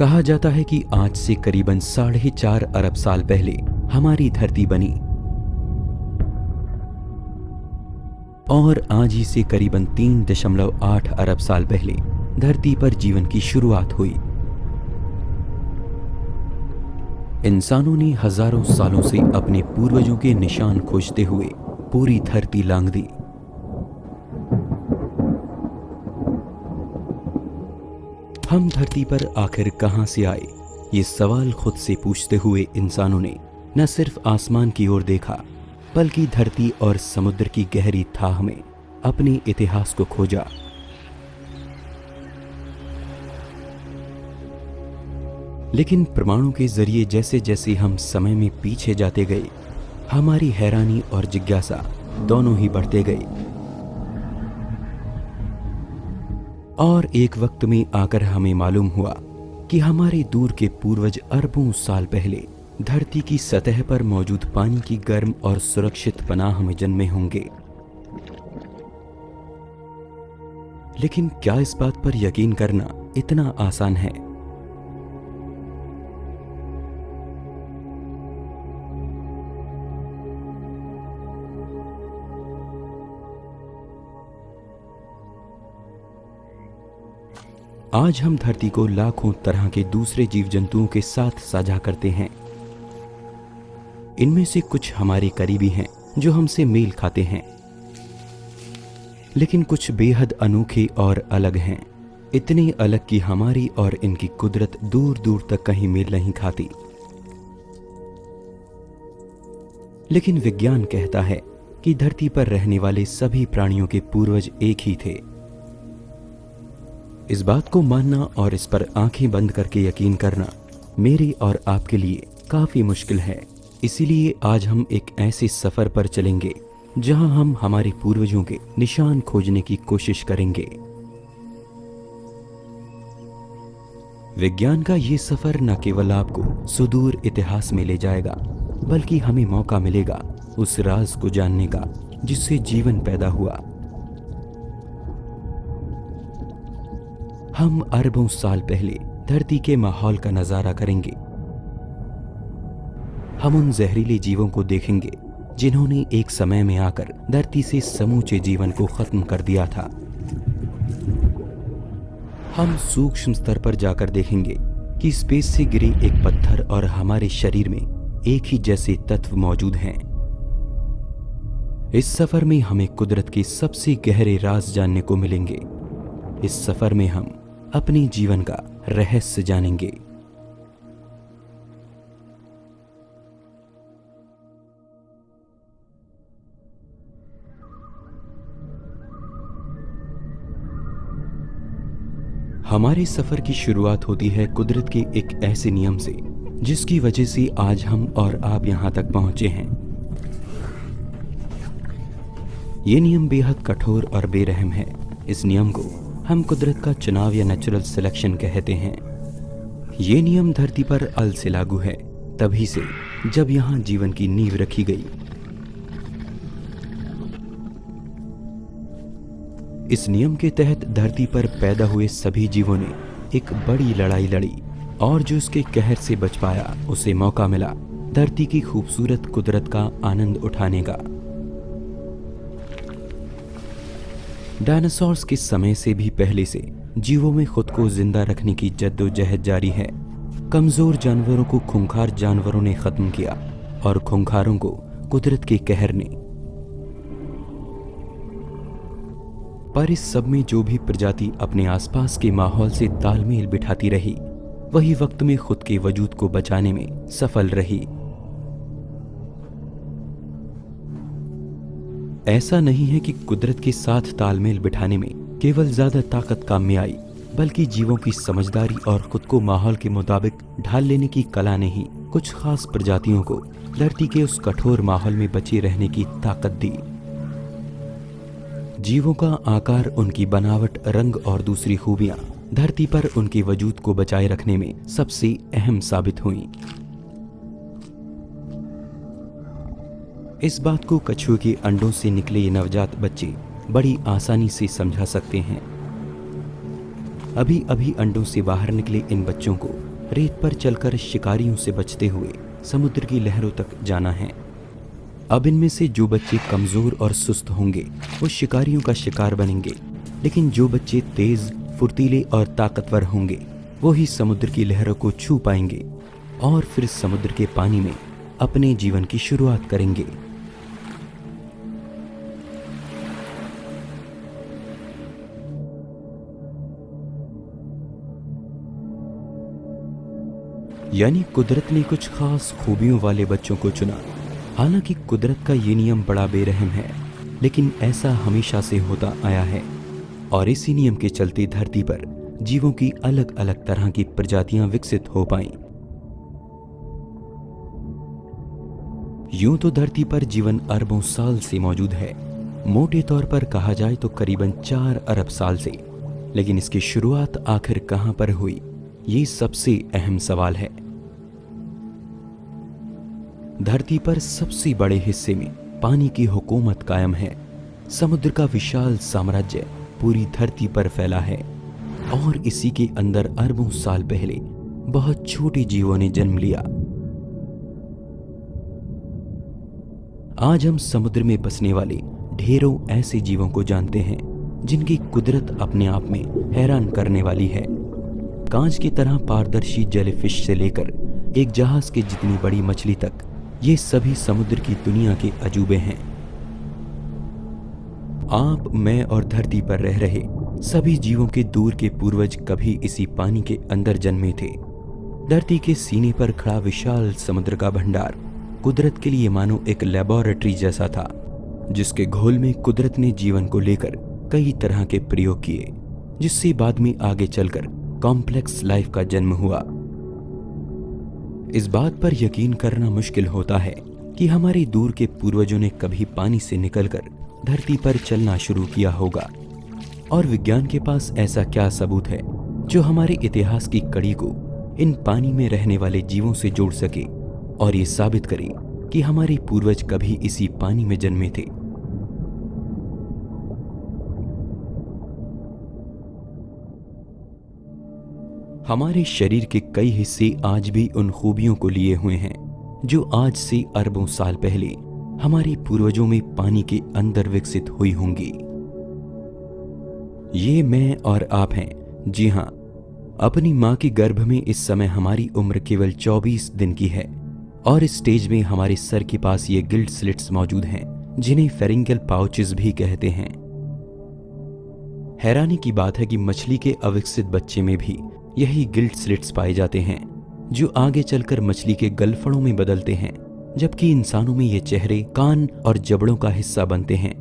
कहा जाता है कि आज से करीबन 4.5 अरब साल पहले हमारी धरती बनी और आज ही से करीबन 3.8 अरब साल पहले धरती पर जीवन की शुरुआत हुई। इंसानों ने हजारों सालों से अपने पूर्वजों के निशान खोजते हुए पूरी धरती लांघ दी। हम धरती पर आखिर कहां से आए, ये सवाल खुद से पूछते हुए इंसानों ने न सिर्फ आसमान की ओर देखा बल्कि धरती और समुद्र की गहरी थाह में अपने इतिहास को खोजा। लेकिन प्रमाणों के जरिए जैसे जैसे हम समय में पीछे जाते गए, हमारी हैरानी और जिज्ञासा दोनों ही बढ़ते गए और एक वक्त में आकर हमें मालूम हुआ कि हमारे दूर के पूर्वज अरबों साल पहले धरती की सतह पर मौजूद पानी की गर्म और सुरक्षित पनाह में जन्मे होंगे। लेकिन क्या इस बात पर यकीन करना इतना आसान है? आज हम धरती को लाखों तरह के दूसरे जीव जंतुओं के साथ साझा करते हैं। इनमें से कुछ हमारे करीबी हैं जो हमसे मेल खाते हैं, लेकिन कुछ बेहद अनोखे और अलग हैं, इतने अलग कि हमारी और इनकी कुदरत दूर दूर तक कहीं मेल नहीं खाती। लेकिन विज्ञान कहता है कि धरती पर रहने वाले सभी प्राणियों के पूर्वज एक ही थे। इस बात को मानना और इस पर आंखें बंद करके यकीन करना मेरे और आपके लिए काफी मुश्किल है। इसीलिए आज हम एक ऐसे सफर पर चलेंगे जहां हम हमारे पूर्वजों के निशान खोजने की कोशिश करेंगे। विज्ञान का ये सफर न केवल आपको सुदूर इतिहास में ले जाएगा, बल्कि हमें मौका मिलेगा उस राज को जानने का जिससे जीवन पैदा हुआ। हम अरबों साल पहले धरती के माहौल का नजारा करेंगे। हम उन जहरीले जीवों को देखेंगे जिन्होंने एक समय में आकर धरती से समूचे जीवन को खत्म कर दिया था। हम सूक्ष्म स्तर पर जाकर देखेंगे कि स्पेस से गिरे एक पत्थर और हमारे शरीर में एक ही जैसे तत्व मौजूद हैं। इस सफर में हमें कुदरत के सबसे गहरे राज जानने को मिलेंगे। इस सफर में हम अपने जीवन का रहस्य जानेंगे। हमारे सफर की शुरुआत होती है कुदरत के एक ऐसे नियम से जिसकी वजह से आज हम और आप यहां तक पहुंचे हैं। ये नियम बेहद कठोर और बेरहम है। इस नियम को हम कुदरत का चुनाव या नेचुरल सिलेक्शन कहते हैं। ये नियम धरती पर अल से लागू है, तभी से जब यहां जीवन की नींव रखी गई। इस नियम के तहत धरती पर पैदा हुए सभी जीवों ने एक बड़ी लड़ाई लड़ी और जो उसके कहर से बच पाया उसे मौका मिला धरती की खूबसूरत कुदरत का आनंद उठाने का। डायनासोर्स के समय से भी पहले से जीवों में खुद को जिंदा रखने की जद्दोजहद जारी है। कमजोर जानवरों को खूंखार जानवरों ने खत्म किया और खूंखारों को कुदरत के कहर ने। पर इस सब में जो भी प्रजाति अपने आसपास के माहौल से तालमेल बिठाती रही, वही वक्त में खुद के वजूद को बचाने में सफल रही। ऐसा नहीं है कि कुदरत के साथ तालमेल बिठाने में केवल ज्यादा ताकत काम में आई, बल्कि जीवों की समझदारी और खुद को माहौल के मुताबिक ढाल लेने की कला ने ही कुछ खास प्रजातियों को धरती के उस कठोर माहौल में बचे रहने की ताकत दी। जीवों का आकार, उनकी बनावट, रंग और दूसरी खूबियां धरती पर उनके वजूद को बचाए रखने में सबसे अहम साबित हुई। इस बात को कछुए के अंडों से निकले ये नवजात बच्चे बड़ी आसानी से समझा सकते हैं। अभी अभी अंडों से बाहर निकले इन बच्चों को रेत पर चलकर शिकारियों से बचते हुए समुद्र की लहरों तक जाना है। अब इनमें से जो बच्चे कमजोर और सुस्त होंगे वो शिकारियों का शिकार बनेंगे, लेकिन जो बच्चे तेज, फुर्तीले और ताकतवर होंगे वो ही समुद्र की लहरों को छू पाएंगे और फिर समुद्र के पानी में अपने जीवन की शुरुआत करेंगे। यानी कुदरत ने कुछ खास खूबियों वाले बच्चों को चुना। हालांकि कुदरत का ये नियम बड़ा बेरहम है, लेकिन ऐसा हमेशा से होता आया है और इसी नियम के चलते धरती पर जीवों की अलग अलग तरह की प्रजातियां विकसित हो पाईं। यूं तो धरती पर जीवन अरबों साल से मौजूद है, मोटे तौर पर कहा जाए तो करीबन 4 अरब साल से। लेकिन इसकी शुरुआत आखिर कहां पर हुई, ये सबसे अहम सवाल है। धरती पर सबसे बड़े हिस्से में पानी की हुकूमत कायम है। समुद्र का विशाल साम्राज्य पूरी धरती पर फैला है और इसी के अंदर अरबों साल पहले बहुत छोटे जीवों ने जन्म लिया। आज हम समुद्र में बसने वाले ढेरों ऐसे जीवों को जानते हैं जिनकी कुदरत अपने आप में हैरान करने वाली है। कांच की तरह पारदर्शी जेलीफिश से लेकर एक जहाज की जितनी बड़ी मछली तक, ये सभी समुद्र की दुनिया के अजूबे हैं। आप, मैं और धरती पर रह रहे सभी जीवों के दूर के पूर्वज कभी इसी पानी के अंदर जन्मे थे। धरती के सीने पर खड़ा विशाल समुद्र का भंडार कुदरत के लिए मानो एक लेबोरेटरी जैसा था, जिसके घोल में कुदरत ने जीवन को लेकर कई तरह के प्रयोग किए, जिससे बाद में आगे चलकर कॉम्प्लेक्स लाइफ का जन्म हुआ। इस बात पर यकीन करना मुश्किल होता है कि हमारे दूर के पूर्वजों ने कभी पानी से निकलकर धरती पर चलना शुरू किया होगा, और विज्ञान के पास ऐसा क्या सबूत है जो हमारे इतिहास की कड़ी को इन पानी में रहने वाले जीवों से जोड़ सके और ये साबित करे कि हमारे पूर्वज कभी इसी पानी में जन्मे थे। हमारे शरीर के कई हिस्से आज भी उन खूबियों को लिए हुए हैं जो आज से अरबों साल पहले हमारे पूर्वजों में पानी के अंदर विकसित हुई होंगी। ये मैं और आप हैं। जी हां, अपनी मां के गर्भ में इस समय हमारी उम्र केवल 24 दिन की है और इस स्टेज में हमारे सर के पास ये गिल्ड स्लिट्स मौजूद हैं, जिन्हें फेरिंगल पाउचेस भी कहते हैं। हैरानी की बात है कि मछली के अविकसित बच्चे में भी यही गिल्ड स्लिट्स पाए जाते हैं, जो आगे चलकर मछली के गलफड़ों में बदलते हैं, जबकि इंसानों में ये चेहरे, कान और जबड़ों का हिस्सा बनते हैं।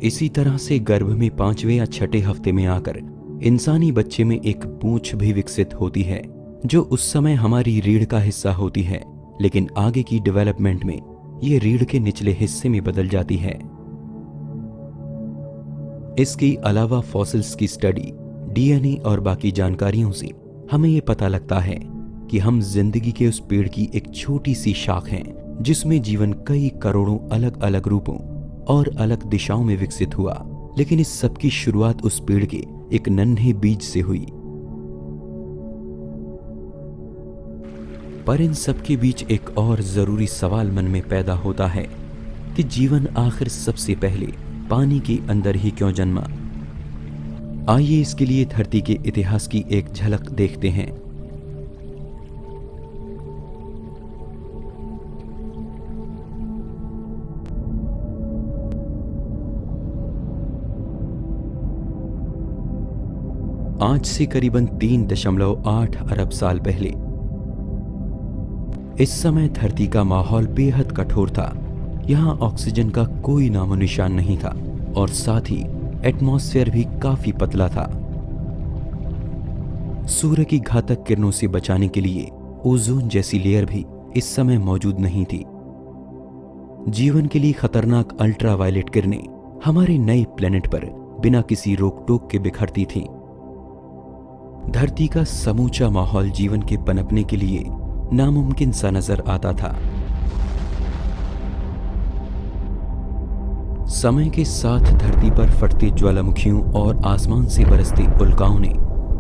इसी तरह से गर्भ में 5वें या 6ठे हफ्ते में आकर इंसानी बच्चे में एक पूंछ भी विकसित होती है, जो उस समय हमारी रीढ़ का हिस्सा होती है, लेकिन आगे की डेवलपमेंट में ये रीढ़ के निचले हिस्से में बदल जाती है। इसके अलावा फॉसिल्स की स्टडी, डीएनए और बाकी जानकारियों से हमें ये पता लगता है कि हम जिंदगी के उस पेड़ की एक छोटी सी शाख हैं, जिसमें जीवन कई करोड़ों अलग अलग रूपों और अलग दिशाओं में विकसित हुआ। लेकिन इस सब की शुरुआत उस पेड़ के एक नन्हे बीज से हुई। पर इन सब के बीच एक और जरूरी सवाल मन में पैदा होता है कि जीवन आखिर सबसे पहले पानी के अंदर ही क्यों जन्मा। आइए इसके लिए धरती के इतिहास की एक झलक देखते हैं। आज से करीबन 3.8 अरब साल पहले इस समय धरती का माहौल बेहद कठोर था। यहां ऑक्सीजन का कोई नामो निशान नहीं था और साथ ही एटमॉस्फेयर भी काफी पतला था। सूर्य की घातक किरणों से बचाने के लिए ओजोन जैसी लेयर भी इस समय मौजूद नहीं थी। जीवन के लिए खतरनाक अल्ट्रावायलेट किरणें हमारे नए प्लेनेट पर बिना किसी रोक टोक के बिखरती थीं। धरती का समूचा माहौल जीवन के पनपने के लिए नामुमकिन सा नजर आता था। समय के साथ धरती पर फटते ज्वालामुखियों और आसमान से बरसते उल्काओं ने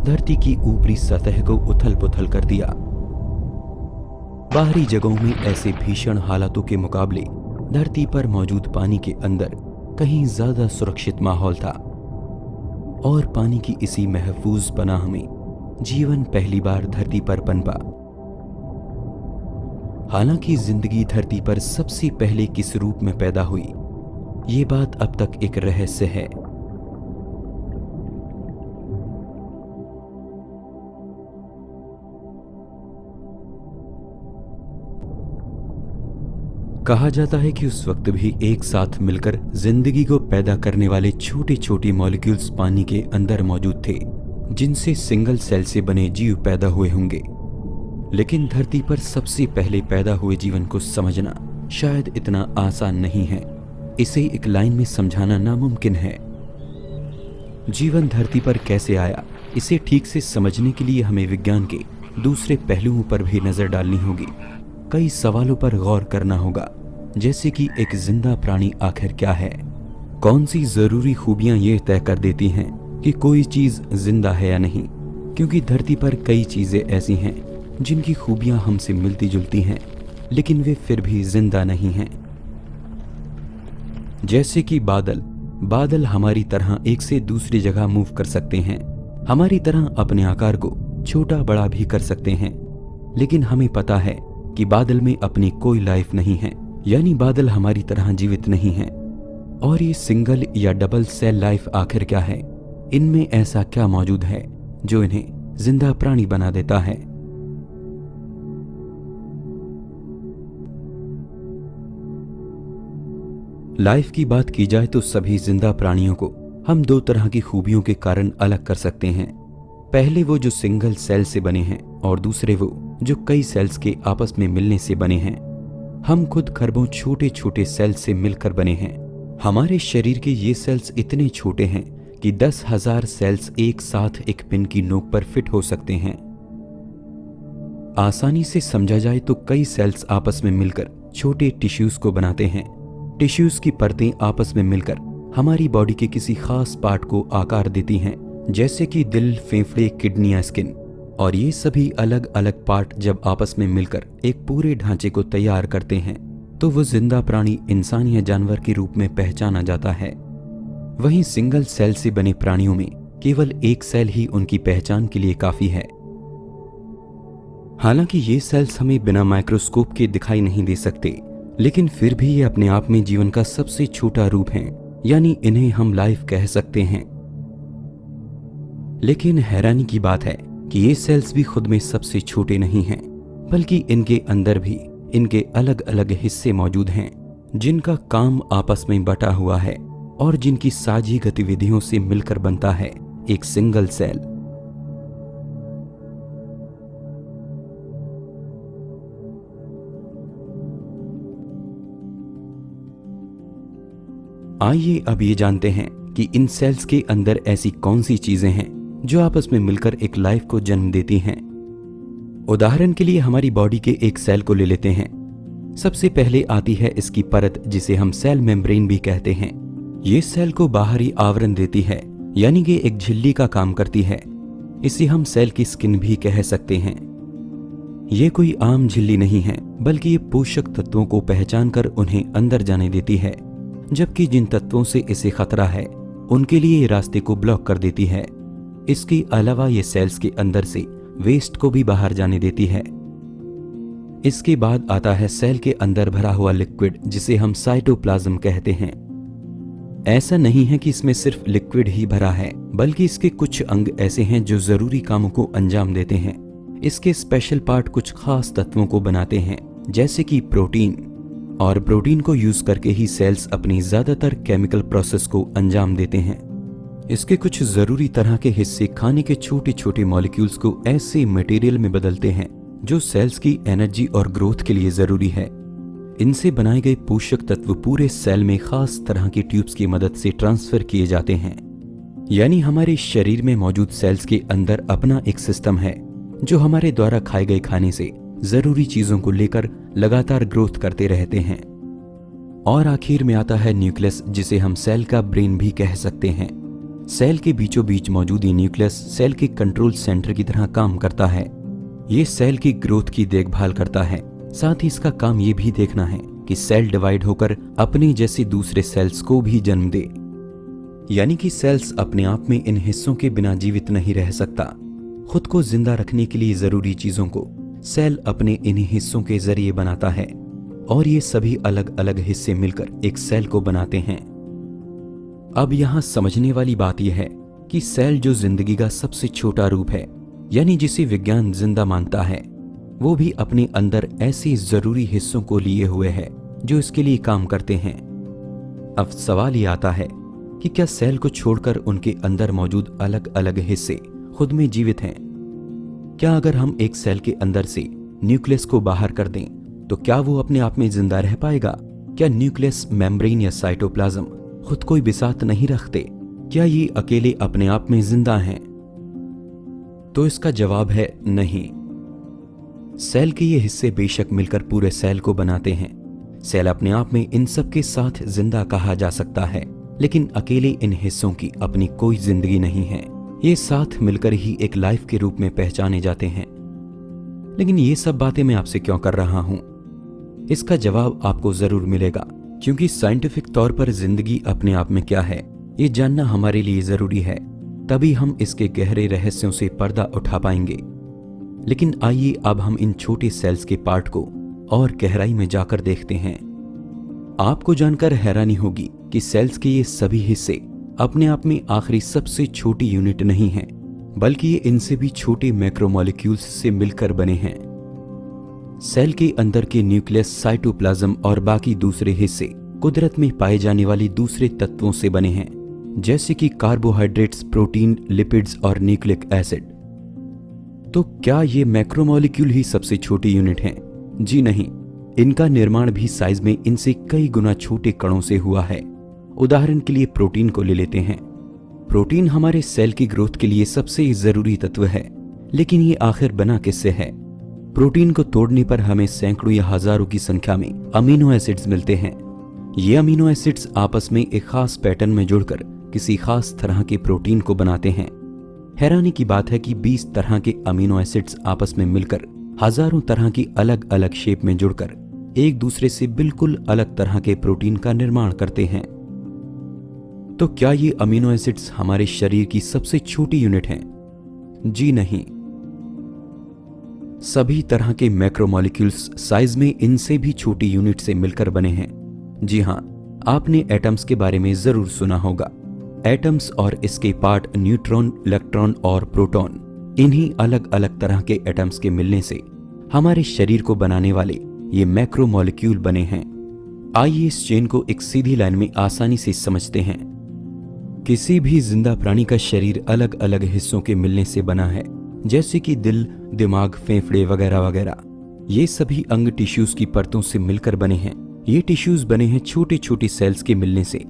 धरती की ऊपरी सतह को उथल पुथल कर दिया। बाहरी जगहों में ऐसे भीषण हालातों के मुकाबले धरती पर मौजूद पानी के अंदर कहीं ज्यादा सुरक्षित माहौल था, और पानी की इसी महफूज पनाह में जीवन पहली बार धरती पर पनपा। हालांकि जिंदगी धरती पर सबसे पहले किस रूप में पैदा हुई, ये बात अब तक एक रहस्य है। कहा जाता है कि उस वक्त भी एक साथ मिलकर जिंदगी को पैदा करने वाले छोटे छोटे मॉलिक्यूल्स पानी के अंदर मौजूद थे, जिनसे सिंगल सेल से बने जीव पैदा हुए होंगे। लेकिन धरती पर सबसे पहले पैदा हुए जीवन को समझना शायद इतना आसान नहीं है। इसे एक लाइन में समझाना नामुमकिन है। जीवन धरती पर कैसे आया, इसे ठीक से समझने के लिए हमें विज्ञान के दूसरे पहलुओं पर भी नजर डालनी होगी। कई सवालों पर गौर करना होगा, जैसे कि एक जिंदा प्राणी आखिर क्या है, कौन सी जरूरी खूबियां ये तय कर देती हैं कि कोई चीज जिंदा है या नहीं। क्योंकि धरती पर कई चीजें ऐसी हैं जिनकी खूबियां हमसे मिलती जुलती हैं, लेकिन वे फिर भी जिंदा नहीं हैं। जैसे कि बादल हमारी तरह एक से दूसरी जगह मूव कर सकते हैं, हमारी तरह अपने आकार को छोटा बड़ा भी कर सकते हैं, लेकिन हमें पता है कि बादल में अपनी कोई लाइफ नहीं है, यानी बादल हमारी तरह जीवित नहीं है। और ये सिंगल या डबल सेल लाइफ आखिर क्या है, इनमें ऐसा क्या मौजूद है जो इन्हें जिंदा प्राणी बना देता है। लाइफ की बात की जाए तो सभी जिंदा प्राणियों को हम दो तरह की खूबियों के कारण अलग कर सकते हैं। पहले वो जो सिंगल सेल से बने हैं, और दूसरे वो जो कई सेल्स के आपस में मिलने से बने हैं। हम खुद खरबों छोटे छोटे सेल्स से मिलकर बने हैं। हमारे शरीर के ये सेल्स इतने छोटे हैं कि 10,000 सेल्स एक साथ एक पिन की नोक पर फिट हो सकते हैं। आसानी से समझा जाए तो कई सेल्स आपस में मिलकर छोटे टिश्यूज को बनाते हैं। टिश्यूज की परतें आपस में मिलकर हमारी बॉडी के किसी खास पार्ट को आकार देती हैं, जैसे कि दिल, फेफड़े, किडनी या स्किन। और ये सभी अलग अलग पार्ट जब आपस में मिलकर एक पूरे ढांचे को तैयार करते हैं, तो वो जिंदा प्राणी इंसान या जानवर के रूप में पहचाना जाता है। वहीं सिंगल सेल से बने प्राणियों में केवल एक सेल ही उनकी पहचान के लिए काफी है। हालांकि ये सेल्स हमें बिना माइक्रोस्कोप के दिखाई नहीं दे सकते, लेकिन फिर भी ये अपने आप में जीवन का सबसे छोटा रूप है, यानी इन्हें हम लाइफ कह सकते हैं। लेकिन हैरानी की बात है कि ये सेल्स भी खुद में सबसे छोटे नहीं हैं, बल्कि इनके अंदर भी इनके अलग अलग हिस्से मौजूद हैं, जिनका काम आपस में बटा हुआ है और जिनकी साझी गतिविधियों से मिलकर बनता है एक सिंगल सेल। आइए अब ये जानते हैं कि इन सेल्स के अंदर ऐसी कौन सी चीजें हैं जो आपस में मिलकर एक लाइफ को जन्म देती हैं। उदाहरण के लिए हमारी बॉडी के एक सेल को ले लेते हैं। सबसे पहले आती है इसकी परत, जिसे हम सेल मेम्ब्रेन भी कहते हैं। ये सेल को बाहरी आवरण देती है, यानी कि एक झिल्ली का काम करती है। इसे हम सेल की स्किन भी कह सकते हैं। ये कोई आम झिल्ली नहीं है, बल्कि ये पोषक तत्वों को पहचान कर उन्हें अंदर जाने देती है, जबकि जिन तत्वों से इसे खतरा है उनके लिए ये रास्ते को ब्लॉक कर देती है। इसके अलावा ये सेल्स के अंदर से वेस्ट को भी बाहर जाने देती है। इसके बाद आता है सेल के अंदर भरा हुआ लिक्विड, जिसे हम साइटोप्लाज्म कहते हैं। ऐसा नहीं है कि इसमें सिर्फ लिक्विड ही भरा है, बल्कि इसके कुछ अंग ऐसे हैं जो जरूरी कामों को अंजाम देते हैं। इसके स्पेशल पार्ट कुछ खास तत्वों को बनाते हैं, जैसे कि प्रोटीन, और प्रोटीन को यूज करके ही सेल्स अपनी ज्यादातर केमिकल प्रोसेस को अंजाम देते हैं। इसके कुछ जरूरी तरह के हिस्से खाने के छोटे छोटे मॉलिक्यूल्स को ऐसे मटेरियल में बदलते हैं जो सेल्स की एनर्जी और ग्रोथ के लिए जरूरी है। इनसे बनाए गए पोषक तत्व पूरे सेल में खास तरह की ट्यूब्स की मदद से ट्रांसफर किए जाते हैं। यानी हमारे शरीर में मौजूद सेल्स के अंदर अपना एक सिस्टम है जो हमारे द्वारा खाए गए खाने से जरूरी चीजों को लेकर लगातार ग्रोथ करते रहते हैं। और आखिर में आता है न्यूक्लियस, जिसे हम सेल का ब्रेन भी कह सकते हैं। सेल के बीचों बीच मौजूद ये न्यूक्लियस सेल के कंट्रोल सेंटर की तरह काम करता है। ये सेल की ग्रोथ की देखभाल करता है। साथ ही इसका काम ये भी देखना है कि सेल डिवाइड होकर अपने जैसे दूसरे सेल्स को भी जन्म दे। यानी कि सेल्स अपने आप में इन हिस्सों के बिना जीवित नहीं रह सकता। खुद को जिंदा रखने के लिए जरूरी चीजों को सेल अपने इन्हीं हिस्सों के जरिए बनाता है और ये सभी अलग अलग हिस्से मिलकर एक सेल को बनाते हैं। अब यहां समझने वाली बात यह है कि सेल जो जिंदगी का सबसे छोटा रूप है, यानी जिसे विज्ञान जिंदा मानता है, वो भी अपने अंदर ऐसे जरूरी हिस्सों को लिए हुए है जो इसके लिए काम करते हैं। अब सवाल ये आता है कि क्या सेल को छोड़कर उनके अंदर मौजूद अलग अलग हिस्से खुद में जीवित हैं? क्या अगर हम एक सेल के अंदर से न्यूक्लियस को बाहर कर दें तो क्या वो अपने आप में जिंदा रह पाएगा? क्या न्यूक्लियस, मेम्ब्रेन या साइटोप्लाज्म खुद कोई बिसात नहीं रखते? क्या ये अकेले अपने आप में जिंदा हैं? तो इसका जवाब है नहीं। सेल के ये हिस्से बेशक मिलकर पूरे सेल को बनाते हैं। सेल अपने आप में इन सब के साथ जिंदा कहा जा सकता है, लेकिन अकेले इन हिस्सों की अपनी कोई जिंदगी नहीं है। ये साथ मिलकर ही एक लाइफ के रूप में पहचाने जाते हैं। लेकिन ये सब बातें मैं आपसे क्यों कर रहा हूं? इसका जवाब आपको जरूर मिलेगा, क्योंकि साइंटिफिक तौर पर जिंदगी अपने आप में क्या है ये जानना हमारे लिए जरूरी है। तभी हम इसके गहरे रहस्यों से पर्दा उठा पाएंगे। लेकिन आइए अब हम इन छोटे सेल्स के पार्ट को और गहराई में जाकर देखते हैं। आपको जानकर हैरानी होगी कि सेल्स के ये सभी हिस्से अपने आप में आखिरी सबसे छोटी यूनिट नहीं हैं, बल्कि ये इनसे भी छोटे मैक्रोमोलिक्यूल्स से मिलकर बने हैं। सेल के अंदर के न्यूक्लियस, साइटोप्लाज्म और बाकी दूसरे हिस्से कुदरत में पाए जाने वाले दूसरे तत्वों से बने हैं, जैसे कि कार्बोहाइड्रेट्स, प्रोटीन, लिपिड्स और न्यूक्लिक एसिड। तो क्या ये मैक्रोमोलिक्यूल ही सबसे छोटी यूनिट हैं? जी नहीं, इनका निर्माण भी साइज में इनसे कई गुना छोटे कणों से हुआ है। उदाहरण के लिए प्रोटीन को ले लेते हैं। प्रोटीन हमारे सेल की ग्रोथ के लिए सबसे जरूरी तत्व है, लेकिन ये आखिर बना किससे है? प्रोटीन को तोड़ने पर हमें सैकड़ों या हजारों की संख्या में अमीनो एसिड्स मिलते हैं। ये अमीनो एसिड्स आपस में एक खास पैटर्न में जुड़कर किसी खास तरह के प्रोटीन को बनाते हैं। हैरानी की बात है कि 20 तरह के अमीनो एसिड्स आपस में मिलकर हजारों तरह की अलग अलग शेप में जुड़कर एक दूसरे से बिल्कुल अलग तरह के प्रोटीन का निर्माण करते हैं। तो क्या ये अमीनो एसिड्स हमारे शरीर की सबसे छोटी यूनिट हैं? जी नहीं। सभी तरह के मैक्रोमोलिक्यूल्स साइज में इनसे भी छोटी यूनिट से मिलकर बने हैं। जी हां, आपने एटम्स के बारे में जरूर सुना होगा। एटम्स और इसके पार्ट न्यूट्रॉन, इलेक्ट्रॉन और प्रोटॉन, इन्हीं अलग अलग तरह के एटम्स के मिलने से हमारे शरीर को बनाने वाले ये मैक्रोमोलिक्यूल बने हैं। आइए इस चेन को एक सीधी लाइन में आसानी से समझते हैं। किसी भी जिंदा प्राणी का शरीर अलग अलग हिस्सों के मिलने से बना है, जैसे कि दिल, दिमाग, फेफड़े वगैरह वगैरह। ये सभी अंग टिश्यूज की परतों से मिलकर बने हैं। ये टिश्यूज बने हैं छोटे छोटे सेल्स के मिलने से।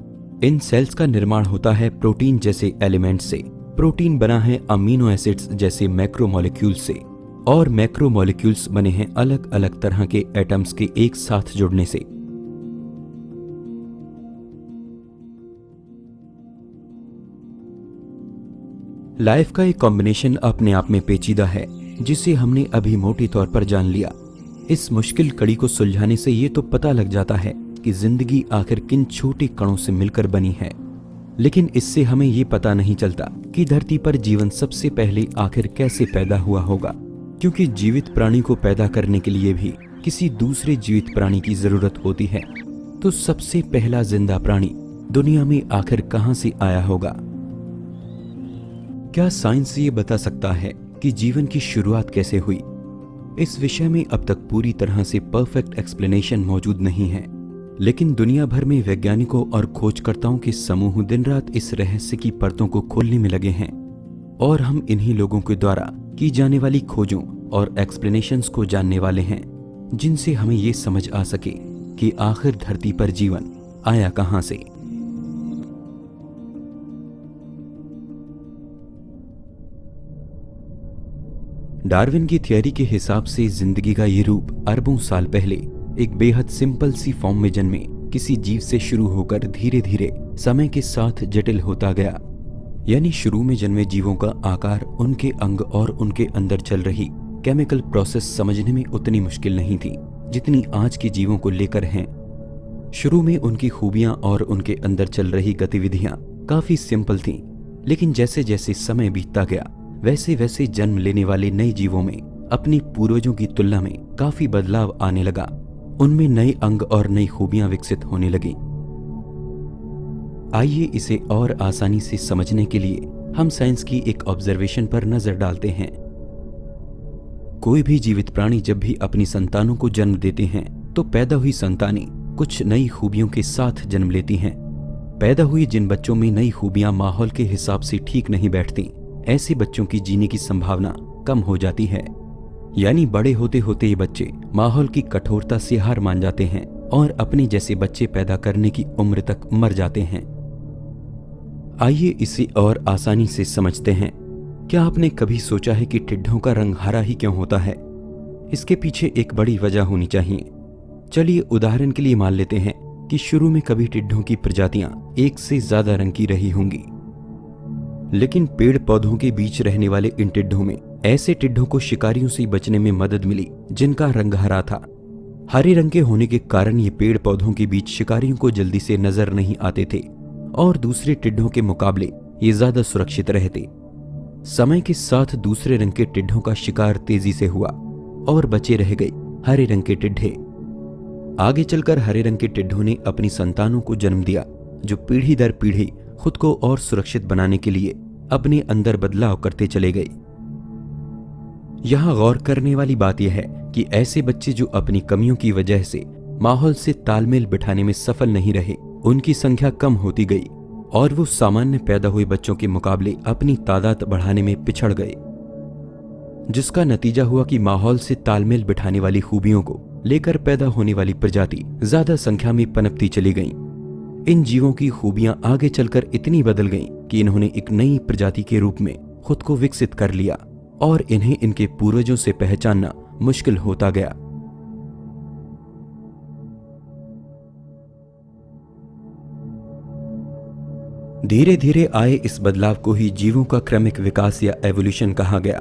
इन सेल्स का निर्माण होता है प्रोटीन जैसे एलिमेंट से। प्रोटीन बना है अमीनो एसिड्स जैसे मैक्रोमोलिक्यूल्स से, और मैक्रोमोलिक्यूल्स बने हैं अलग अलग तरह के एटम्स के एक साथ जुड़ने से। लाइफ का एक कॉम्बिनेशन अपने आप में पेचीदा है, जिसे हमने अभी मोटे तौर पर जान लिया। इस मुश्किल कड़ी को सुलझाने से ये तो पता लग जाता है कि जिंदगी आखिर किन छोटे कणों से मिलकर बनी है। लेकिन इससे हमें ये पता नहीं चलता कि धरती पर जीवन सबसे पहले आखिर कैसे पैदा हुआ होगा, क्योंकि जीवित प्राणी को पैदा करने के लिए भी किसी दूसरे जीवित प्राणी की जरूरत होती है। तो सबसे पहला जिंदा प्राणी दुनिया में आखिर कहां से आया होगा? क्या साइंस ये बता सकता है कि जीवन की शुरुआत कैसे हुई? इस विषय में अब तक पूरी तरह से परफेक्ट एक्सप्लेनेशन मौजूद नहीं है, लेकिन दुनिया भर में वैज्ञानिकों और खोजकर्ताओं के समूह दिन रात इस रहस्य की परतों को खोलने में लगे हैं, और हम इन्हीं लोगों के द्वारा की जाने वाली खोजों और एक्सप्लेनेशंस को जानने वाले हैं, जिनसे हमें ये समझ आ सके कि आखिर धरती पर जीवन आया कहां से। डार्विन की थियरी के हिसाब से जिंदगी का ये रूप अरबों साल पहले एक बेहद सिंपल सी फॉर्म में जन्मे किसी जीव से शुरू होकर धीरे धीरे समय के साथ जटिल होता गया। यानी शुरू में जन्मे जीवों का आकार, उनके अंग और उनके अंदर चल रही केमिकल प्रोसेस समझने में उतनी मुश्किल नहीं थी जितनी आज के जीवों को लेकर हैं। शुरू में उनकी खूबियां और उनके अंदर चल रही गतिविधियां काफी सिंपल थीं, लेकिन जैसे जैसे समय बीतता गया वैसे वैसे जन्म लेने वाले नए जीवों में अपनी पूर्वजों की तुलना में काफी बदलाव आने लगा। उनमें नए अंग और नई खूबियां विकसित होने लगी। आइए इसे और आसानी से समझने के लिए हम साइंस की एक ऑब्जर्वेशन पर नजर डालते हैं। कोई भी जीवित प्राणी जब भी अपनी संतानों को जन्म देते हैं तो पैदा हुई संतानें कुछ नई खूबियों के साथ जन्म लेती हैं। पैदा हुए जिन बच्चों में नई खूबियां माहौल के हिसाब से ठीक नहीं बैठती, ऐसे बच्चों की जीने की संभावना कम हो जाती है। यानी बड़े होते होते ये बच्चे माहौल की कठोरता से हार मान जाते हैं और अपने जैसे बच्चे पैदा करने की उम्र तक मर जाते हैं। आइए इसे और आसानी से समझते हैं। क्या आपने कभी सोचा है कि टिड्ढों का रंग हरा ही क्यों होता है? इसके पीछे एक बड़ी वजह होनी चाहिए। चलिए उदाहरण के लिए मान लेते हैं कि शुरू में कभी टिड्ढों की प्रजातियां एक से ज्यादा रंग की रही होंगी, लेकिन पेड़ पौधों के बीच रहने वाले इन टिड्ढों में ऐसे टिड्ढों को शिकारियों से बचने में मदद मिली जिनका रंग हरा था। हरे रंग के होने के कारण ये पेड़ पौधों के बीच शिकारियों को जल्दी से नजर नहीं आते थे और दूसरे टिड्ढों के मुकाबले ये ज्यादा सुरक्षित रहते। समय के साथ दूसरे रंग के टिड्ढों का शिकार तेजी से हुआ और बचे रह गए हरे रंग के टिड्ढे। आगे चलकर हरे रंग के टिड्ढों ने अपनी संतानों को जन्म दिया, जो पीढ़ी दर पीढ़ी खुद को और सुरक्षित बनाने के लिए अपने अंदर बदलाव करते चले गए। यहां गौर करने वाली बात यह है कि ऐसे बच्चे जो अपनी कमियों की वजह से माहौल से तालमेल बिठाने में सफल नहीं रहे, उनकी संख्या कम होती गई और वो सामान्य पैदा हुए बच्चों के मुकाबले अपनी तादाद बढ़ाने में पिछड़ गए, जिसका नतीजा हुआ कि माहौल से तालमेल बिठाने वाली खूबियों को लेकर पैदा होने वाली प्रजाति ज्यादा संख्या में पनपती चली गईं। इन जीवों की खूबियां आगे चलकर इतनी बदल गईं कि इन्होंने एक नई प्रजाति के रूप में खुद को विकसित कर लिया और इन्हें इनके पूर्वजों से पहचानना मुश्किल होता गया। धीरे धीरे आए इस बदलाव को ही जीवों का क्रमिक विकास या एवोल्यूशन कहा गया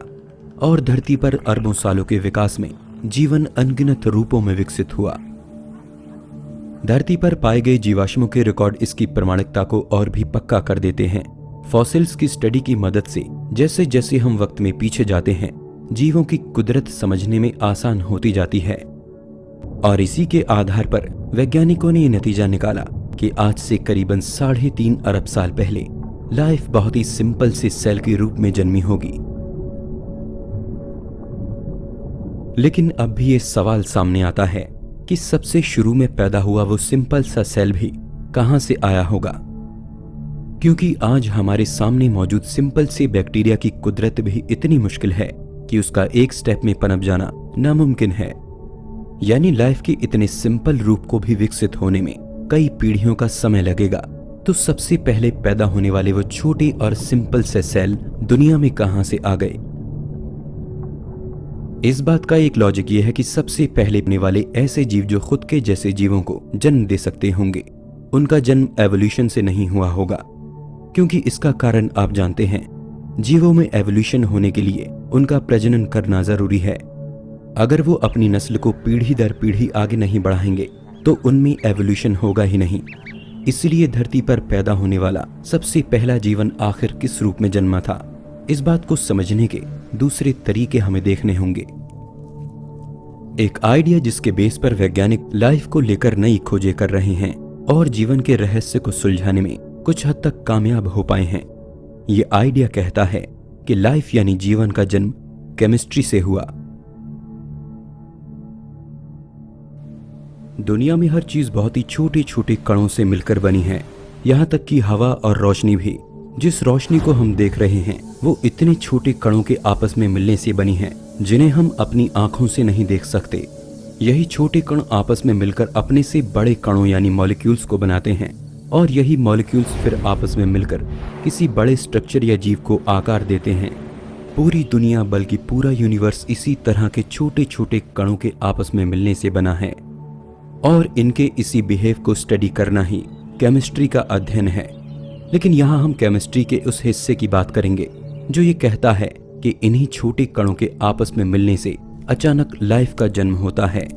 और धरती पर अरबों सालों के विकास में जीवन अनगिनत रूपों में विकसित हुआ। धरती पर पाए गए जीवाश्मों के रिकॉर्ड इसकी प्रामाणिकता को और भी पक्का कर देते हैं। फॉसिल्स की स्टडी की मदद से जैसे जैसे हम वक्त में पीछे जाते हैं, जीवों की कुदरत समझने में आसान होती जाती है और इसी के आधार पर वैज्ञानिकों ने यह नतीजा निकाला कि आज से करीबन 3.5 अरब साल पहले लाइफ बहुत ही सिंपल से सेल के रूप में जन्मी होगी। लेकिन अब भी ये सवाल सामने आता है कि सबसे शुरू में पैदा हुआ वो सिंपल सा सेल भी कहां से आया होगा, क्योंकि आज हमारे सामने मौजूद सिंपल से बैक्टीरिया की कुदरत भी इतनी मुश्किल है कि उसका एक स्टेप में पनप जाना नामुमकिन है। यानी लाइफ के इतने सिंपल रूप को भी विकसित होने में कई पीढ़ियों का समय लगेगा। तो सबसे पहले पैदा होने वाले वो छोटे और सिंपल से सेल दुनिया में कहां से आ गए? इस बात का एक लॉजिक ये है कि सबसे पहले बनने वाले ऐसे जीव जो खुद के जैसे जीवों को जन्म दे सकते होंगे, उनका जन्म एवोल्यूशन से नहीं हुआ होगा, क्योंकि इसका कारण आप जानते हैं, जीवों में एवोल्यूशन होने के लिए उनका प्रजनन करना जरूरी है। अगर वो अपनी नस्ल को पीढ़ी दर पीढ़ी आगे नहीं बढ़ाएंगे तो उनमें एवोल्यूशन होगा ही नहीं। इसलिए धरती पर पैदा होने वाला सबसे पहला जीवन आखिर किस रूप में जन्मा था, इस बात को समझने के दूसरे तरीके हमें देखने होंगे। एक आइडिया जिसके बेस पर वैज्ञानिक लाइफ को लेकर नई खोजें कर रहे हैं और जीवन के रहस्य को सुलझाने में कुछ हद तक कामयाब हो पाए हैं। ये आइडिया कहता है कि लाइफ यानी जीवन का जन्म केमिस्ट्री से हुआ। दुनिया में हर चीज बहुत ही छोटे छोटे कणों से मिलकर बनी है, यहाँ तक कि हवा और रोशनी भी। जिस रोशनी को हम देख रहे हैं वो इतने छोटे कणों के आपस में मिलने से बनी है जिन्हें हम अपनी आंखों से नहीं देख सकते। यही छोटे कण आपस में मिलकर अपने से बड़े कणों यानी मॉलिक्यूल्स को बनाते हैं और यही मॉलिक्यूल्स फिर आपस में मिलकर किसी बड़े स्ट्रक्चर या जीव को आकार देते हैं। पूरी दुनिया बल्कि पूरा यूनिवर्स इसी तरह के छोटे छोटे कणों के आपस में मिलने से बना है और इनके इसी बिहेव को स्टडी करना ही केमिस्ट्री का अध्ययन है। लेकिन यहाँ हम केमिस्ट्री के उस हिस्से की बात करेंगे जो ये कहता है कि इन्हीं छोटे कणों के आपस में मिलने से अचानक लाइफ का जन्म होता है।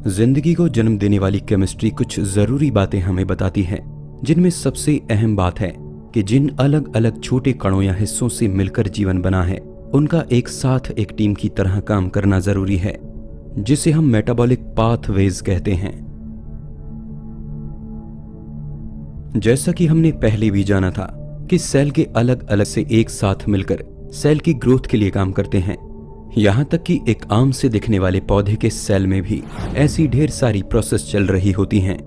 जिंदगी को जन्म देने वाली केमिस्ट्री कुछ जरूरी बातें हमें बताती है, जिनमें सबसे अहम बात है कि जिन अलग अलग छोटे कणों या हिस्सों से मिलकर जीवन बना है, उनका एक साथ एक टीम की तरह काम करना जरूरी है, जिसे हम मेटाबॉलिक पाथवेज कहते हैं। जैसा कि हमने पहले भी जाना था कि सेल के अलग अलग से एक साथ मिलकर सेल की ग्रोथ के लिए काम करते हैं। यहां तक कि एक आम से दिखने वाले पौधे के सेल में भी ऐसी ढेर सारी प्रोसेस चल रही होती हैं,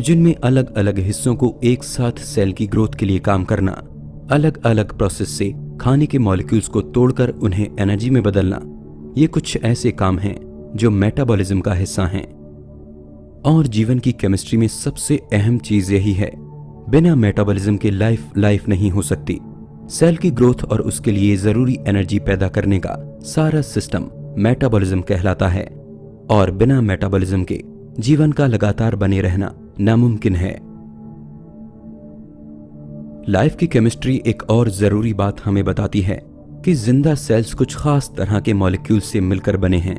जिनमें अलग अलग हिस्सों को एक साथ सेल की ग्रोथ के लिए काम करना, अलग अलग प्रोसेस से खाने के मॉलिक्यूल्स को तोड़कर उन्हें एनर्जी में बदलना, ये कुछ ऐसे काम हैं जो मेटाबॉलिज्म का हिस्सा हैं। और जीवन की केमिस्ट्री में सबसे अहम चीज यही है, बिना मेटाबॉलिज्म के लाइफ नहीं हो सकती। सेल की ग्रोथ और उसके लिए जरूरी एनर्जी पैदा करने का सारा सिस्टम मेटाबॉलिज्म कहलाता है, और बिना मेटाबॉलिज्म के जीवन का लगातार बने रहना नामुमकिन है। लाइफ की केमिस्ट्री एक और जरूरी बात हमें बताती है कि जिंदा सेल्स कुछ खास तरह के मॉलिक्यूल से मिलकर बने हैं।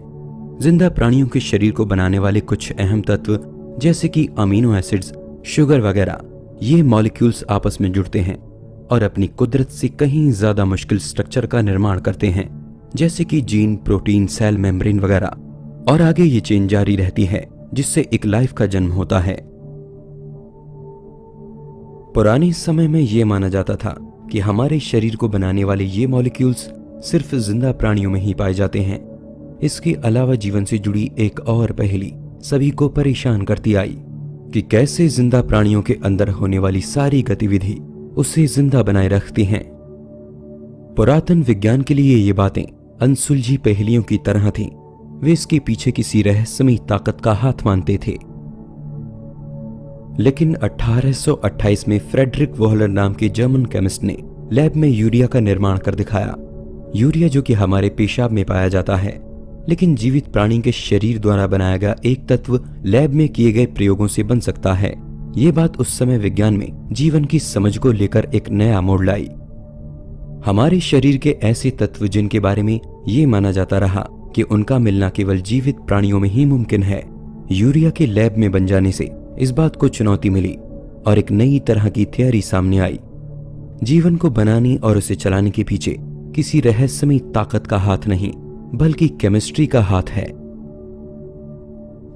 जिंदा प्राणियों के शरीर को बनाने वाले कुछ अहम तत्व जैसे कि अमीनो एसिड्स, शुगर वगैरह, ये मॉलिक्यूल्स आपस में जुड़ते हैं और अपनी कुदरत से कहीं ज्यादा मुश्किल स्ट्रक्चर का निर्माण करते हैं, जैसे कि जीन, प्रोटीन, सेल मेम्ब्रेन वगैरह। और आगे ये चेन जारी रहती है, जिससे एक लाइफ का जन्म होता है। पुराने समय में यह माना जाता था कि हमारे शरीर को बनाने वाले ये मॉलिक्यूल्स सिर्फ जिंदा प्राणियों में ही पाए जाते हैं। इसके अलावा जीवन से जुड़ी एक और पहेली सभी को परेशान करती आई कि कैसे जिंदा प्राणियों के अंदर होने वाली सारी गतिविधि उसे जिंदा बनाए रखती हैं। पुरातन विज्ञान के लिए ये बातें अनसुलझी पहेलियों की तरह थीं। वे इसके पीछे किसी रहस्यमयी ताकत का हाथ मानते थे। लेकिन 1828 में फ्रेडरिक वोहलर नाम के जर्मन केमिस्ट ने लैब में यूरिया का निर्माण कर दिखाया। यूरिया जो कि हमारे पेशाब में पाया जाता है, लेकिन जीवित प्राणी के शरीर द्वारा बनाया गया एक तत्व लैब में किए गए प्रयोगों से बन सकता है। ये बात उस समय विज्ञान में जीवन की समझ को लेकर एक नया मोड़ लाई। हमारे शरीर के ऐसे तत्व जिनके बारे में ये माना जाता रहा कि उनका मिलना केवल जीवित प्राणियों में ही मुमकिन है, यूरिया के लैब में बन जाने से इस बात को चुनौती मिली और एक नई तरह की थ्योरी सामने आई। जीवन को बनाने और उसे चलाने के पीछे किसी रहस्यमयी ताकत का हाथ नहीं, बल्कि केमिस्ट्री का हाथ है।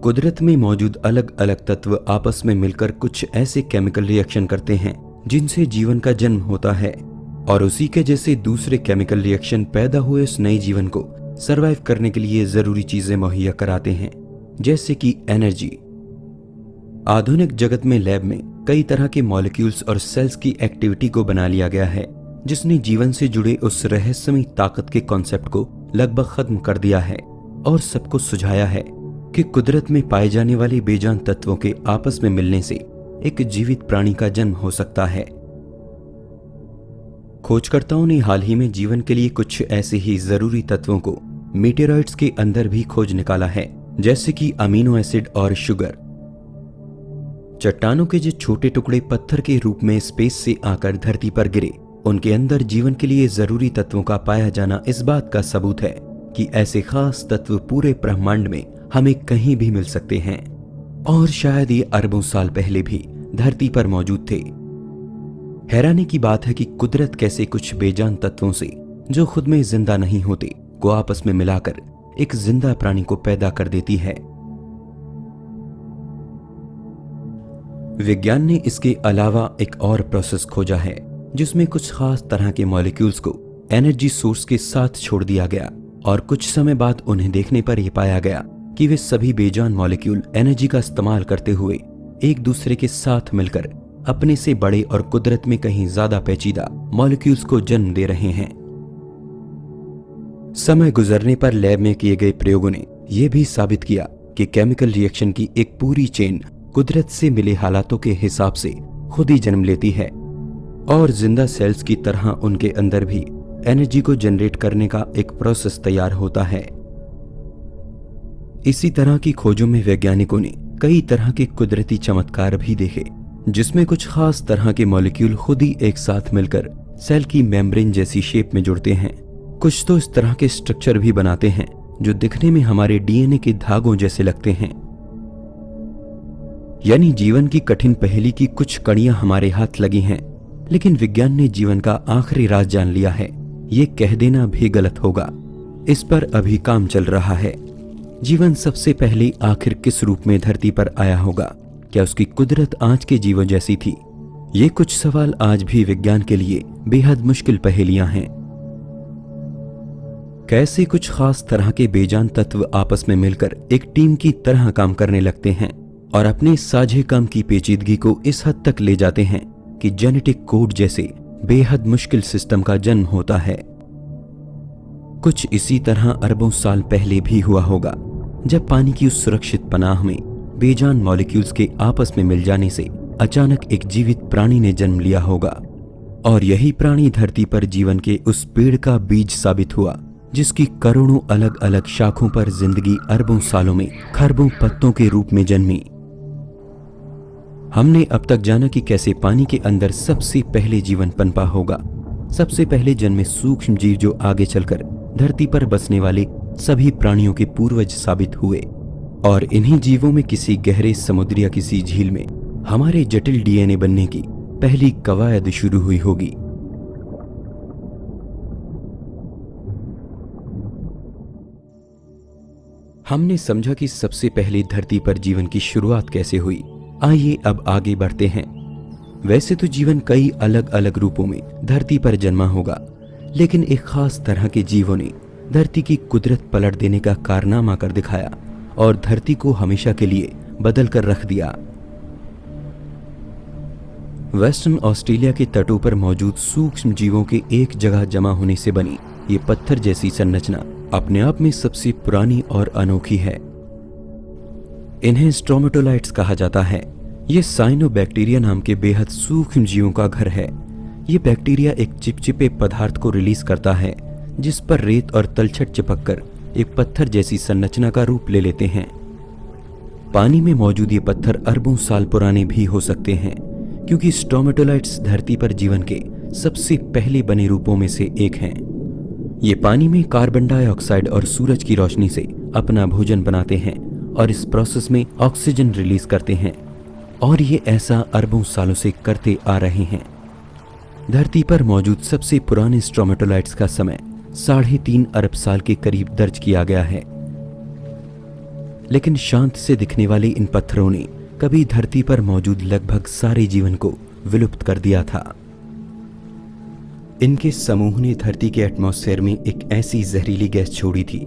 कुदरत में मौजूद अलग अलग तत्व आपस में मिलकर कुछ ऐसे केमिकल रिएक्शन करते हैं जिनसे जीवन का जन्म होता है, और उसी के जैसे दूसरे केमिकल रिएक्शन पैदा हुए उस नए जीवन को सरवाइव करने के लिए जरूरी चीजें मुहैया कराते हैं, जैसे कि एनर्जी। आधुनिक जगत में लैब में कई तरह के मॉलिक्यूल्स और सेल्स की एक्टिविटी को बना लिया गया है, जिसने जीवन से जुड़े उस रहस्यमयी ताकत के कॉन्सेप्ट को लगभग खत्म कर दिया है और सबको सुझाया है कि कुदरत में पाए जाने वाले बेजान तत्वों के आपस में मिलने से एक जीवित प्राणी का जन्म हो सकता है। खोजकर्ताओं ने हाल ही में जीवन के लिए कुछ ऐसे ही जरूरी तत्वों को मीटेरॉइड्स के अंदर भी खोज निकाला है, जैसे कि अमीनो एसिड और शुगर। चट्टानों के जो छोटे टुकड़े पत्थर के रूप में स्पेस से आकर धरती पर गिरे, उनके अंदर जीवन के लिए जरूरी तत्वों का पाया जाना इस बात का सबूत है कि ऐसे खास तत्व पूरे ब्रह्मांड में हमें कहीं भी मिल सकते हैं, और शायद ये अरबों साल पहले भी धरती पर मौजूद थे। हैरानी की बात है कि कुदरत कैसे कुछ बेजान तत्वों से जो खुद में जिंदा नहीं होते को आपस में मिलाकर एक जिंदा प्राणी को पैदा कर देती है। विज्ञान ने इसके अलावा एक और प्रोसेस खोजा है, जिसमें कुछ खास तरह के मॉलिक्यूल्स को एनर्जी सोर्स के साथ छोड़ दिया गया, और कुछ समय बाद उन्हें देखने पर यह पाया गया कि वे सभी बेजान मॉलिक्यूल एनर्जी का इस्तेमाल करते हुए एक दूसरे के साथ मिलकर अपने से बड़े और कुदरत में कहीं ज्यादा पेचीदा मॉलिक्यूल्स को जन्म दे रहे हैं। समय गुजरने पर लैब में किए गए प्रयोगों ने यह भी साबित किया कि केमिकल रिएक्शन की एक पूरी चेन कुदरत से मिले हालातों के हिसाब से खुद ही जन्म लेती है, और जिंदा सेल्स की तरह उनके अंदर भी एनर्जी को जनरेट करने का एक प्रोसेस तैयार होता है। इसी तरह की खोजों में वैज्ञानिकों ने कई तरह के कुदरती चमत्कार भी देखे, जिसमें कुछ खास तरह के मॉलिक्यूल खुद ही एक साथ मिलकर सेल की मेम्ब्रेन जैसी शेप में जुड़ते हैं। कुछ तो इस तरह के स्ट्रक्चर भी बनाते हैं जो दिखने में हमारे डीएनए के धागों जैसे लगते हैं। यानी जीवन की कठिन पहेली की कुछ कड़ियां हमारे हाथ लगी हैं, लेकिन विज्ञान ने जीवन का आखिरी राज जान लिया है, ये कह देना भी गलत होगा। इस पर अभी काम चल रहा है। जीवन सबसे पहले आखिर किस रूप में धरती पर आया होगा? क्या उसकी कुदरत आज के जीवन जैसी थी? ये कुछ सवाल आज भी विज्ञान के लिए बेहद मुश्किल पहेलियां हैं। कैसे कुछ खास तरह के बेजान तत्व आपस में मिलकर एक टीम की तरह काम करने लगते हैं और अपने साझे काम की पेचीदगी को इस हद तक ले जाते हैं कि जेनेटिक कोड जैसे बेहद मुश्किल सिस्टम का जन्म होता है। कुछ इसी तरह अरबों साल पहले भी हुआ होगा, जब पानी की उस सुरक्षित पनाह में बेजान मॉलिक्यूल्स के आपस में मिल जाने से अचानक एक जीवित प्राणी ने जन्म लिया होगा। और यही प्राणी धरती पर जीवन के उस पेड़ का बीज साबित हुआ जिसकी करोड़ों अलग अलग शाखों पर जिंदगी अरबों सालों में खरबों पत्तों के रूप में जन्मी। हमने अब तक जाना कि कैसे पानी के अंदर सबसे पहले जीवन पनपा होगा। सबसे पहले जन्मे सूक्ष्म जीव जो आगे चलकर धरती पर बसने वाले सभी प्राणियों के पूर्वज साबित हुए। और इन्हीं जीवों में किसी गहरे समुद्र या किसी झील में हमारे जटिल डीएनए बनने की पहली कवायद शुरू हुई होगी। हमने समझा कि सबसे पहले धरती पर जीवन की शुरुआत कैसे हुई। आइए अब आगे बढ़ते हैं। वैसे तो जीवन कई अलग अलग रूपों में धरती पर जन्मा होगा, लेकिन एक खास तरह के जीवों ने धरती की कुदरत पलट देने का कारनामा कर दिखाया और धरती को हमेशा के लिए बदल कर रख दिया। वेस्टर्न ऑस्ट्रेलिया के तटों पर मौजूद सूक्ष्म जीवों के एक जगह जमा होने से बनी ये पत्थर जैसी संरचना अपने आप में सबसे पुरानी और अनोखी है। इन्हें स्ट्रोमेटोलाइट्स कहा जाता है। ये साइनोबैक्टीरिया नाम के बेहद सूक्ष्म जीवों का घर है। ये बैक्टीरिया एक चिपचिपे पदार्थ को रिलीज करता है जिस पर रेत और तलछट चिपककर एक पत्थर जैसी संरचना का रूप ले लेते हैं। पानी में मौजूद ये पत्थर अरबों साल पुराने भी हो सकते हैं, क्योंकि स्ट्रोमेटोलाइट्स धरती पर जीवन के सबसे पहले बने रूपों में से एक हैं। ये पानी में कार्बन डाइऑक्साइड और सूरज की रोशनी से अपना भोजन बनाते हैं और इस प्रोसेस में ऑक्सीजन रिलीज करते हैं, और ये ऐसा अरबों सालों से करते आ रहे हैं। धरती पर मौजूद सबसे पुराने स्ट्रोमेटोलाइट्स का समय 3.5 अरब साल के करीब दर्ज किया गया है। लेकिन शांत से दिखने वाले इन पत्थरों ने कभी धरती पर मौजूद लगभग सारे जीवन को विलुप्त कर दिया था। इनके समूह ने धरती के एटमॉस्फेयर में एक ऐसी जहरीली गैस छोड़ी थी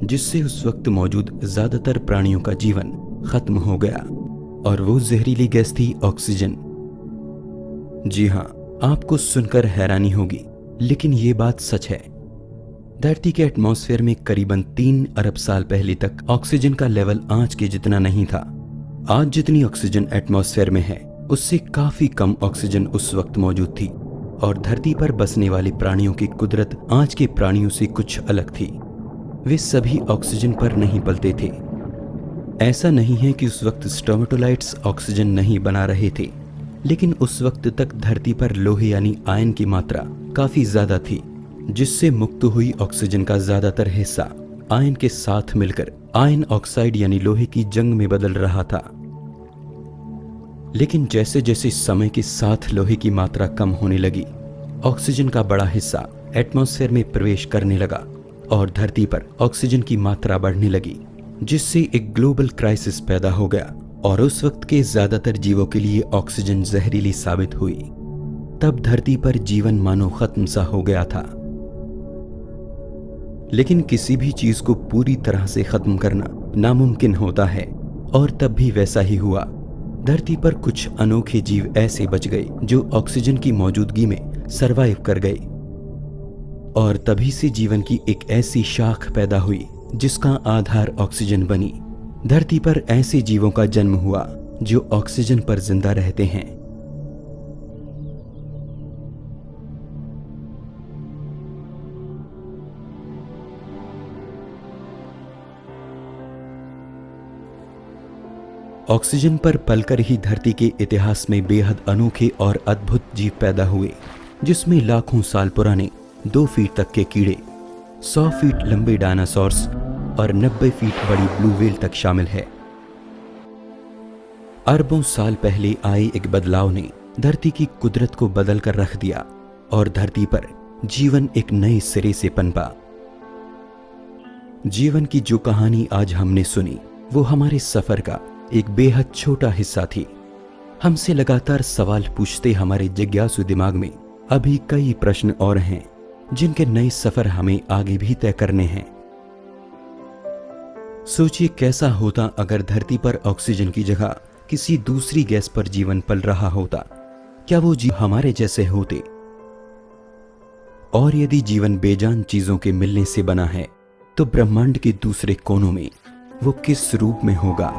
जिससे उस वक्त मौजूद ज्यादातर प्राणियों का जीवन खत्म हो गया, और वो जहरीली गैस थी ऑक्सीजन। जी हाँ, आपको सुनकर हैरानी होगी, लेकिन ये बात सच है। धरती के एटमॉस्फेयर में करीबन 3 अरब साल पहले तक ऑक्सीजन का लेवल आज के जितना नहीं था। आज जितनी ऑक्सीजन एटमॉस्फेयर में है उससे काफी कम ऑक्सीजन उस वक्त मौजूद थी, और धरती पर बसने वाले प्राणियों की कुदरत आज के प्राणियों से कुछ अलग थी। वे सभी ऑक्सीजन पर नहीं पलते थे। ऐसा नहीं है कि उस वक्त स्ट्रोमेटोलाइट्स ऑक्सीजन नहीं बना रहे थे, लेकिन उस वक्त तक धरती पर लोहे यानी आयन की मात्रा काफी ज्यादा थी, जिससे मुक्त हुई ऑक्सीजन का ज्यादातर हिस्सा आयन के साथ मिलकर आयन ऑक्साइड यानी लोहे की जंग में बदल रहा था। लेकिन जैसे जैसे समय के साथ लोहे की मात्रा कम होने लगी, ऑक्सीजन का बड़ा हिस्सा एटमॉस्फेयर में प्रवेश करने लगा और धरती पर ऑक्सीजन की मात्रा बढ़ने लगी, जिससे एक ग्लोबल क्राइसिस पैदा हो गया और उस वक्त के ज्यादातर जीवों के लिए ऑक्सीजन जहरीली साबित हुई। तब धरती पर जीवन मानो खत्म सा हो गया था। लेकिन किसी भी चीज को पूरी तरह से खत्म करना नामुमकिन होता है, और तब भी वैसा ही हुआ। धरती पर कुछ अनोखे जीव ऐसे बच गए जो ऑक्सीजन की मौजूदगी में सरवाइव कर गए, और तभी से जीवन की एक ऐसी शाख पैदा हुई जिसका आधार ऑक्सीजन बनी। धरती पर ऐसे जीवों का जन्म हुआ जो ऑक्सीजन पर जिंदा रहते हैं। ऑक्सीजन पर पलकर ही धरती के इतिहास में बेहद अनोखे और अद्भुत जीव पैदा हुए, जिसमें लाखों साल पुराने 2 फीट तक के कीड़े, 100 फीट लंबे डायनासोर्स और 90 फीट बड़ी ब्लू व्हेल तक शामिल है। अरबों साल पहले आए एक बदलाव ने धरती की कुदरत को बदल कर रख दिया और धरती पर जीवन एक नए सिरे से पनपा। जीवन की जो कहानी आज हमने सुनी वो हमारे सफर का एक बेहद छोटा हिस्सा थी। हमसे लगातार सवाल पूछते हमारे जिज्ञासु दिमाग में अभी कई प्रश्न और हैं जिनके नए सफर हमें आगे भी तय करने हैं। सोचिए कैसा होता अगर धरती पर ऑक्सीजन की जगह किसी दूसरी गैस पर जीवन पल रहा होता। क्या वो जीव हमारे जैसे होते? और यदि जीवन बेजान चीजों के मिलने से बना है तो ब्रह्मांड के दूसरे कोनों में वो किस रूप में होगा?